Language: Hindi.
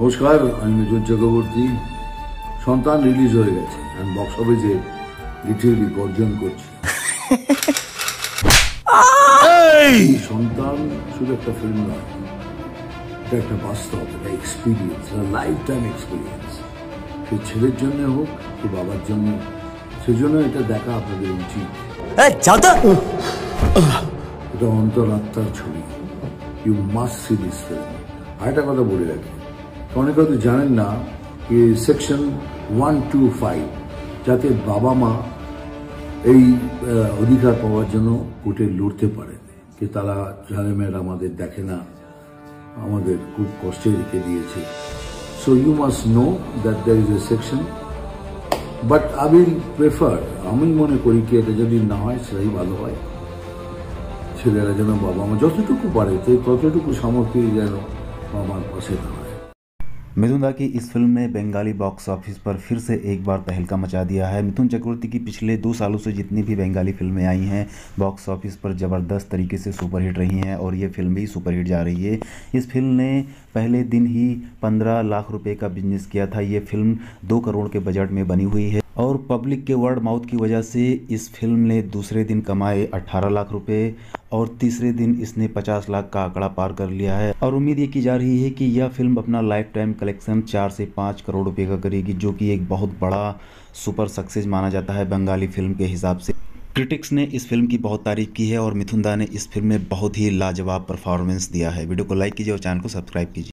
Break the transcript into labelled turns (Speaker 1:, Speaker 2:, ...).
Speaker 1: নমস্কার, আমি মিঠুন চক্রবর্তী। সন্তান রিলিজ হয়ে গেছে, আমি বক্স অফিসে লিটারেলি গর্জন করছি। সন্তান শুধু একটা ফিল্ম নয়, এটা একটা বাস্তব, একটা এক্সপিরিয়েন্স, লাইফ টাইম এক্সপিরিয়েন্স। সে ছেলের জন্য হোক কি বাবার জন্য, সেজন্য এটা দেখা আপনাদের উচিত। এটা অন্তরাত্মার ছবি। You must see this film. আর একটা কথা বলে রাখি, অনেক হয়তো জানেন না যে সেকশন 125 যাতে বাবা মা এই অধিকার পাওয়ার জন্য কোর্টে লড়তে পারে, যে তারা ছেলেমেয়েরা আমাদের দেখে না, আমাদের খুব কষ্টে রেখে দিয়েছে। So you must know that there is a section, but I will prefer, আমি মনে করি কি এটা যদি না হয় সেটাই ভালো হয়। ছেলেরা যেন বাবা মা যতটুকু পারে ততটুকু সামর্থ্য যেন বাবার পাশে দাঁড়ায়।
Speaker 2: मिथुन दा की इस फिल्म ने बंगाली बॉक्स ऑफिस पर फिर से एक बार तहलका मचा दिया है। मिथुन चक्रवर्ती की पिछले 2 सालों से जितनी भी बंगाली फिल्में आई हैं बॉक्स ऑफिस पर ज़बरदस्त तरीके से सुपरहिट रही हैं और ये फिल्म भी सुपरहिट जा रही है। इस फिल्म ने पहले दिन ही 15 लाख रुपए का बिजनेस किया था। ये फिल्म 2 करोड़ के बजट में बनी हुई है और पब्लिक के वर्ड माउथ की वजह से इस फिल्म ने दूसरे दिन कमाए 18 लाख रुपए और तीसरे दिन इसने 50 लाख का आंकड़ा पार कर लिया है। और उम्मीद ये की जा रही है कि यह फिल्म अपना लाइफ टाइम कलेक्शन 4 से 5 करोड़ रुपए का करेगी, जो कि एक बहुत बड़ा सुपर सक्सेस माना जाता है बंगाली फिल्म के हिसाब से। क्रिटिक्स ने इस फिल्म की बहुत तारीफ की है और मिथुन दा ने इस फिल्म में बहुत ही लाजवाब परफॉर्मेंस दिया है। वीडियो को लाइक कीजिए और चैनल को सब्सक्राइब कीजिए।